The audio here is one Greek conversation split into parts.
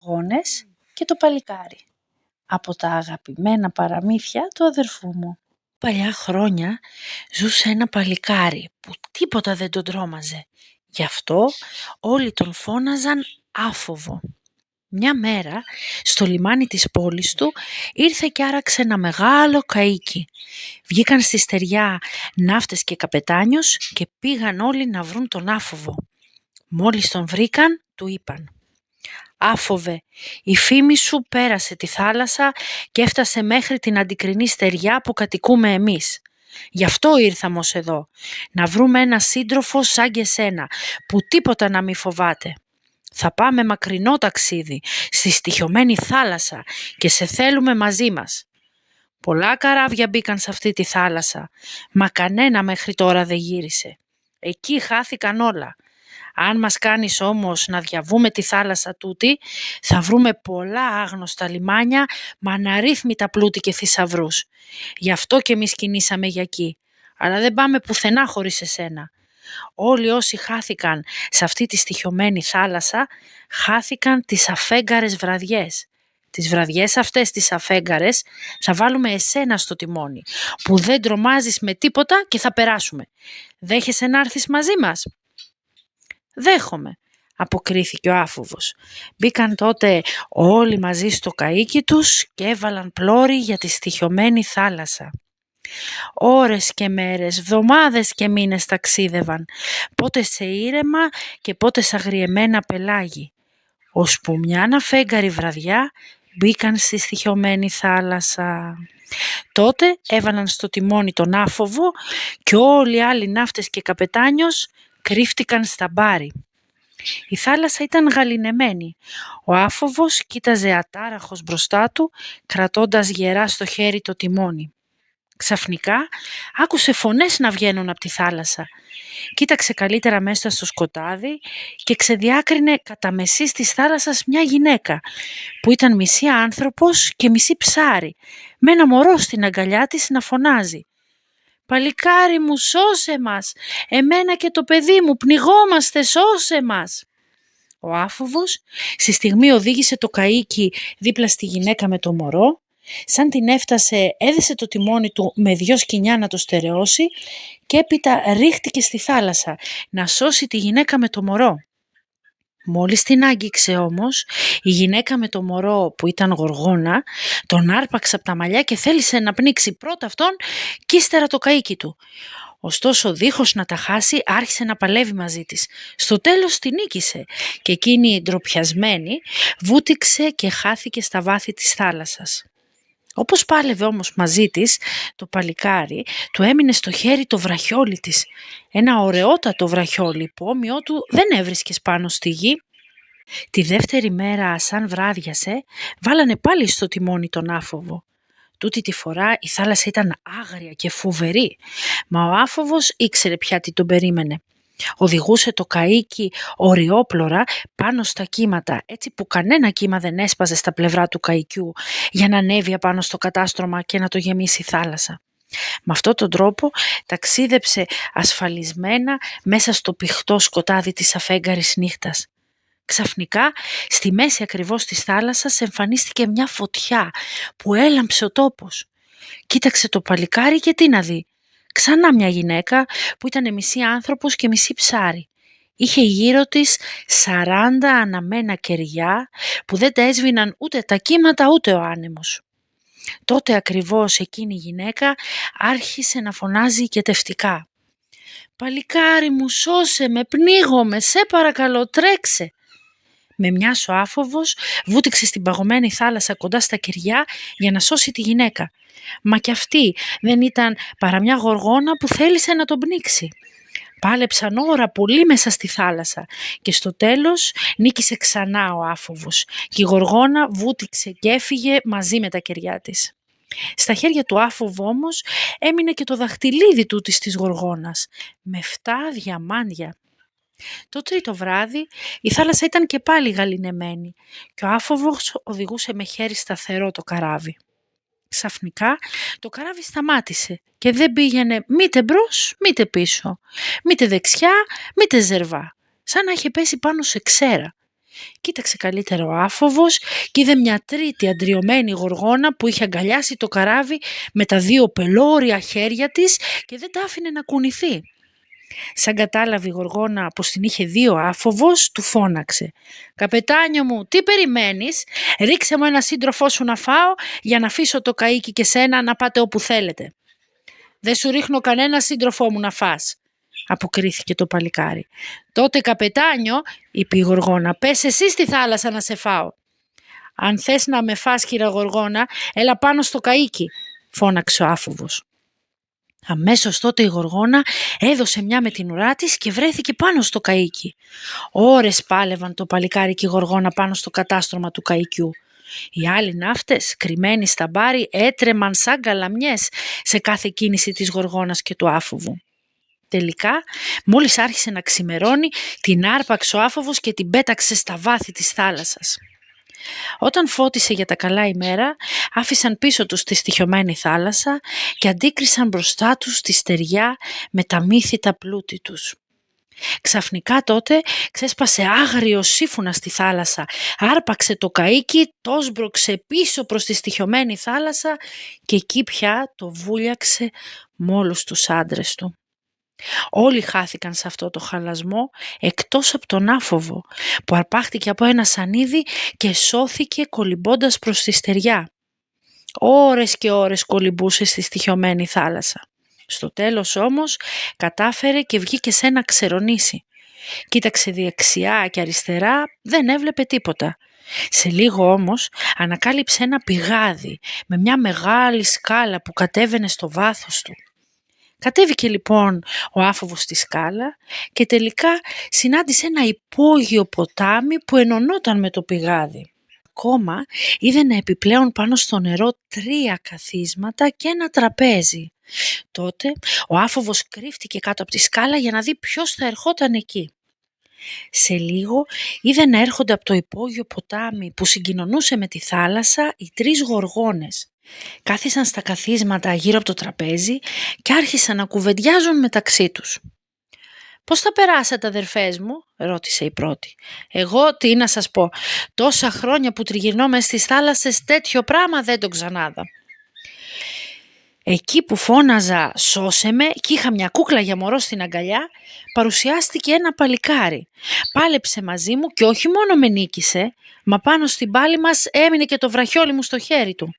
Γόνες και το παλικάρι, από τα αγαπημένα παραμύθια του αδερφού μου. Παλιά χρόνια ζούσε ένα παλικάρι που τίποτα δεν τον τρόμαζε. Γι' αυτό όλοι τον φώναζαν Άφοβο. Μια μέρα στο λιμάνι της πόλης του ήρθε και άραξε ένα μεγάλο καΐκι. Βγήκαν στη στεριά ναύτες και καπετάνιος και πήγαν όλοι να βρουν τον Άφοβο. Μόλις τον βρήκαν, του είπαν: «Άφοβε, η φήμη σου πέρασε τη θάλασσα και έφτασε μέχρι την αντικρινή στεριά που κατοικούμε εμείς. Γι' αυτό ήρθαμε ως εδώ, να βρούμε ένα σύντροφο σαν και σένα, που τίποτα να μη φοβάται. Θα πάμε μακρινό ταξίδι, στη στοιχειωμένη θάλασσα και σε θέλουμε μαζί μας». Πολλά καράβια μπήκαν σε αυτή τη θάλασσα, μα κανένα μέχρι τώρα δεν γύρισε. Εκεί χάθηκαν όλα. Αν μας κάνεις όμως να διαβούμε τη θάλασσα τούτη, θα βρούμε πολλά άγνωστα λιμάνια με αναρρύθμιτα πλούτη και θησαυρούς. Γι' αυτό και εμείς κινήσαμε για εκεί, αλλά δεν πάμε πουθενά χωρίς εσένα. Όλοι όσοι χάθηκαν σε αυτή τη στοιχειωμένη θάλασσα, χάθηκαν τις αφέγγαρες βραδιές. Τις βραδιές αυτές τις αφέγγαρες θα βάλουμε εσένα στο τιμόνι, που δεν τρομάζεις με τίποτα και θα περάσουμε. Δέχεσαι να έρθεις μαζί μας? «Δέχομαι», αποκρίθηκε ο Άφοβος. Μπήκαν τότε όλοι μαζί στο καΐκι τους και έβαλαν πλώρη για τη στοιχειωμένη θάλασσα. Ώρες και μέρες, εβδομάδες και μήνες ταξίδευαν, πότε σε ήρεμα και πότε σε αγριεμένα πελάγι, ώσπου μια αναφέγγαρη βραδιά μπήκαν στη στοιχειωμένη θάλασσα. Τότε έβαλαν στο τιμόνι τον Άφοβο και όλοι οι άλλοι ναύτες και καπετάνιος κρύφτηκαν στα μπάρι. Η θάλασσα ήταν γαληνεμένη. Ο Άφοβος κοίταζε ατάραχος μπροστά του, κρατώντας γερά στο χέρι το τιμόνι. Ξαφνικά άκουσε φωνές να βγαίνουν από τη θάλασσα. Κοίταξε καλύτερα μέσα στο σκοτάδι και ξεδιάκρινε κατά μεσής της θάλασσας μια γυναίκα που ήταν μισή άνθρωπος και μισή ψάρι, με ένα μωρό στην αγκαλιά της να φωνάζει: «Παλικάρι μου, σώσε μας! Εμένα και το παιδί μου πνιγόμαστε, σώσε μας!» Ο Άφοβος στη στιγμή οδήγησε το καΐκι δίπλα στη γυναίκα με το μωρό. Σαν την έφτασε, έδεσε το τιμόνι του με 2 σκοινιά να το στερεώσει και έπειτα ρίχτηκε στη θάλασσα να σώσει τη γυναίκα με το μωρό. Μόλις την άγγιξε όμως, η γυναίκα με το μωρό που ήταν γοργόνα τον άρπαξε από τα μαλλιά και θέλησε να πνίξει πρώτα αυτόν και ύστερα το καΐκι του. Ωστόσο, δίχως να τα χάσει, άρχισε να παλεύει μαζί της. Στο τέλος την νίκησε και εκείνη ντροπιασμένη βούτυξε και χάθηκε στα βάθη της θάλασσας. Όπως πάλευε όμως μαζί της, το παλικάρι του έμεινε στο χέρι το βραχιόλι της. Ένα ωραιότατο βραχιόλι που όμοιό του δεν έβρισκες πάνω στη γη. Τη δεύτερη μέρα, σαν βράδιασε, βάλανε πάλι στο τιμόνι τον Άφοβο. Τούτη τη φορά η θάλασσα ήταν άγρια και φοβερή, μα ο Άφοβος ήξερε πια τι τον περίμενε. Οδηγούσε το καΐκι οριόπλορα πάνω στα κύματα, έτσι που κανένα κύμα δεν έσπαζε στα πλευρά του καΐκιου για να ανέβει απάνω στο κατάστρωμα και να το γεμίσει η θάλασσα. Με αυτόν τον τρόπο ταξίδεψε ασφαλισμένα μέσα στο πηχτό σκοτάδι της αφέγγαρης νύχτας. Ξαφνικά, στη μέση ακριβώς της θάλασσας εμφανίστηκε μια φωτιά που έλαμψε ο τόπος. Κοίταξε το παλικάρι και τι να δει. Ξανά μια γυναίκα που ήταν μισή άνθρωπος και μισή ψάρι. Είχε γύρω της 40 αναμένα κεριά που δεν τα έσβηναν ούτε τα κύματα ούτε ο άνεμος. Τότε ακριβώς εκείνη η γυναίκα άρχισε να φωνάζει κετευτικά: «Παλικάρι μου, σώσε με, πνίγομαι, σε παρακαλώ, τρέξε!» Με μιας ο Άφοβος βούτυξε στην παγωμένη θάλασσα κοντά στα κεριά για να σώσει τη γυναίκα. Μα κι αυτή δεν ήταν παρά μια γοργόνα που θέλησε να τον πνίξει. Πάλεψαν ώρα πολύ μέσα στη θάλασσα και στο τέλος νίκησε ξανά ο Άφοβος και η γοργόνα βούτυξε και έφυγε μαζί με τα κεριά της. Στα χέρια του Άφοβου όμως έμεινε και το δαχτυλίδι τούτης της γοργόνας με 7 διαμάντια. Το τρίτο βράδυ η θάλασσα ήταν και πάλι γαληνεμένη και ο Άφοβος οδηγούσε με χέρι σταθερό το καράβι. Ξαφνικά το καράβι σταμάτησε και δεν πήγαινε μήτε μπρος μήτε πίσω, μήτε δεξιά μήτε ζερβά, σαν να είχε πέσει πάνω σε ξέρα. Κοίταξε καλύτερα ο άφοβος και είδε μια τρίτη αντριωμένη γοργόνα που είχε αγκαλιάσει το καράβι με τα δύο πελώρια χέρια της και δεν τα άφηνε να κουνηθεί. Σαν κατάλαβε η γοργόνα πως την είχε δει ο άφοβος, του φώναξε «Καπετάνιο μου, τι περιμένεις? Ρίξε μου ένα σύντροφό σου να φάω για να αφήσω το καΐκι και σένα να πάτε όπου θέλετε». «Δεν σου ρίχνω κανένα σύντροφό μου να φας», αποκρίθηκε το παλικάρι. «Τότε καπετάνιο», είπε η γοργόνα, «πες εσύ στη θάλασσα να σε φάω». «Αν θες να με φας, κύρα γοργόνα, έλα πάνω στο καΐκι», φώναξε ο άφοβος. Αμέσως τότε η γοργόνα έδωσε μια με την ουρά της και βρέθηκε πάνω στο καΐκι. Ώρες πάλευαν το παλικάρι και η γοργόνα πάνω στο κατάστρωμα του καΐκιου. Οι άλλοι ναύτες, κρυμμένοι στα μπάρι, έτρεμαν σαν καλαμιές σε κάθε κίνηση της γοργόνας και του άφοβου. Τελικά, μόλις άρχισε να ξημερώνει, την άρπαξε ο άφοβος και την πέταξε στα βάθη της θάλασσας. Όταν φώτισε για τα καλά η μέρα, άφησαν πίσω τους τη στοιχειωμένη θάλασσα και αντίκρισαν μπροστά τους τη στεριά με τα μύθιτα πλούτη τους. Ξαφνικά τότε ξέσπασε άγριο σύμφωνα στη θάλασσα, άρπαξε το καΐκι, το σμπρώξε πίσω προς τη στοιχειωμένη θάλασσα και εκεί πια το βούλιαξε με όλους τους άντρες του. Όλοι χάθηκαν σε αυτό το χαλασμό εκτός από τον άφοβο που αρπάχτηκε από ένα σανίδι και σώθηκε κολυμπώντας προς τη στεριά. Ώρες και ώρες κολυμπούσε στη στοιχειωμένη θάλασσα. Στο τέλος όμως κατάφερε και βγήκε σε ένα ξερονήσι. Κοίταξε δεξιά και αριστερά, δεν έβλεπε τίποτα. Σε λίγο όμως ανακάλυψε ένα πηγάδι με μια μεγάλη σκάλα που κατέβαινε στο βάθος του. Κατέβηκε λοιπόν ο άφοβος στη σκάλα και τελικά συνάντησε ένα υπόγειο ποτάμι που ενωνόταν με το πηγάδι. Ακόμα είδε ένα επιπλέον πάνω στο νερό 3 καθίσματα και ένα τραπέζι. Τότε ο άφοβος κρύφτηκε κάτω από τη σκάλα για να δει ποιος θα ερχόταν εκεί. Σε λίγο είδε να έρχονται από το υπόγειο ποτάμι που συγκοινωνούσε με τη θάλασσα οι 3 γοργόνες. Κάθισαν στα καθίσματα γύρω από το τραπέζι και άρχισαν να κουβεντιάζουν μεταξύ τους. «Πώς θα περάσετε, αδερφές μου?» ρώτησε η πρώτη. «Εγώ τι να σας πω, τόσα χρόνια που τριγυρνώ μες στις θάλασσες τέτοιο πράγμα δεν το ξανάδα. Εκεί που φώναζα «σώσε με» και είχα μια κούκλα για μωρό στην αγκαλιά, παρουσιάστηκε ένα παλικάρι. Πάλεψε μαζί μου και όχι μόνο με νίκησε, μα πάνω στην πάλη μας έμεινε και το βραχιόλι μου στο χέρι του».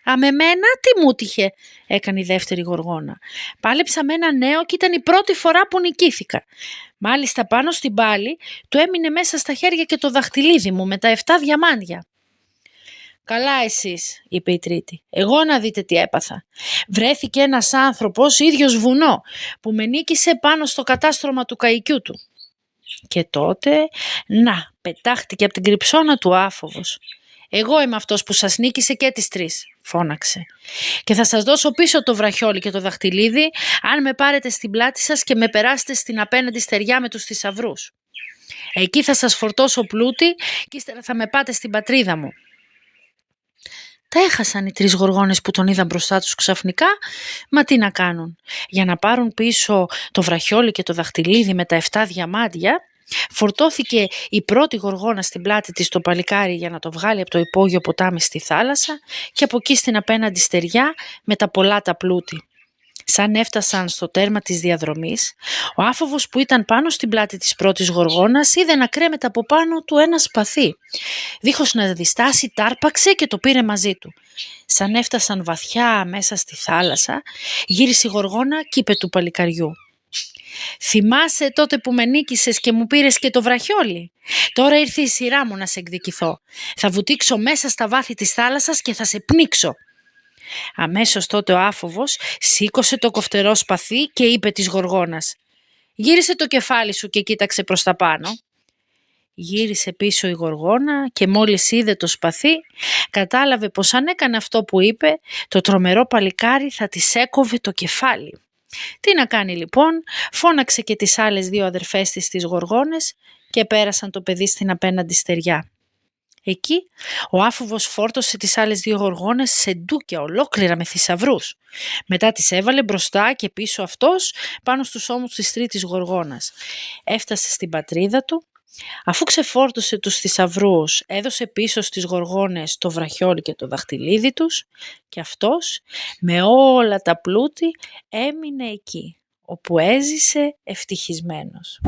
«Α, με μένα τι μου τύχε?» έκανε η δεύτερη γοργόνα. «Πάλεψα με ένα νέο και ήταν η πρώτη φορά που νικήθηκα. Μάλιστα πάνω στην πάλη του έμεινε μέσα στα χέρια και το δαχτυλίδι μου με τα 7 διαμάντια». «Καλά εσείς», είπε η τρίτη, «εγώ να δείτε τι έπαθα. Βρέθηκε ένας άνθρωπος ίδιος βουνό που με νίκησε πάνω στο κατάστρωμα του καϊκιού του». Και τότε, να, πετάχτηκε από την κρυψώνα του άφοβος. «Εγώ είμαι αυτός που σας νίκησε και τις 3», φώναξε. «Και θα σας δώσω πίσω το βραχιόλι και το δαχτυλίδι αν με πάρετε στην πλάτη σας και με περάσετε στην απέναντι στεριά με τους θησαυρούς. Εκεί θα σας φορτώσω πλούτη και ύστερα θα με πάτε στην πατρίδα μου». Τα έχασαν οι 3 γοργόνες που τον είδαν μπροστά τους ξαφνικά, μα τι να κάνουν. Για να πάρουν πίσω το βραχιόλι και το δαχτυλίδι με τα 7 διαμάντια, φορτώθηκε η πρώτη γοργόνα στην πλάτη της το παλικάρι για να το βγάλει από το υπόγειο ποτάμι στη θάλασσα και από εκεί στην απέναντι στεριά με τα πολλά τα πλούτη. Σαν έφτασαν στο τέρμα της διαδρομής, ο άφοβος που ήταν πάνω στην πλάτη της πρώτης γοργόνας είδε να κρέμεται από πάνω του ένα σπαθί. Δίχως να διστάσει τάρπαξε και το πήρε μαζί του. Σαν έφτασαν βαθιά μέσα στη θάλασσα, γύρισε η γοργόνα και είπε του παλικαριού: «Θυμάσαι τότε που με νίκησες και μου πήρες και το βραχιόλι? Τώρα ήρθε η σειρά μου να σε εκδικηθώ. Θα βουτήξω μέσα στα βάθη της θάλασσας και θα σε πνίξω». Αμέσως τότε ο άφοβος σήκωσε το κοφτερό σπαθί και είπε της γοργόνας: «Γύρισε το κεφάλι σου και κοίταξε προς τα πάνω». Γύρισε πίσω η γοργόνα και μόλις είδε το σπαθί, κατάλαβε πως αν έκανε αυτό που είπε, το τρομερό παλικάρι θα της έκοβε το κεφάλι. Τι να κάνει λοιπόν, φώναξε και τις άλλες 2 αδερφές της τις γοργόνες και πέρασαν το παιδί στην απέναντι στεριά. Εκεί ο άφοβος φόρτωσε τις άλλες 2 γοργόνες σε ντούκια ολόκληρα με θησαυρούς. Μετά τις έβαλε μπροστά και πίσω αυτός πάνω στους ώμους της τρίτης γοργόνας. Έφτασε στην πατρίδα του Αφού ξεφόρτωσε τους θησαυρούς, έδωσε πίσω στις γοργόνες το βραχιόλι και το δαχτυλίδι τους και αυτός με όλα τα πλούτη έμεινε εκεί, όπου έζησε ευτυχισμένος.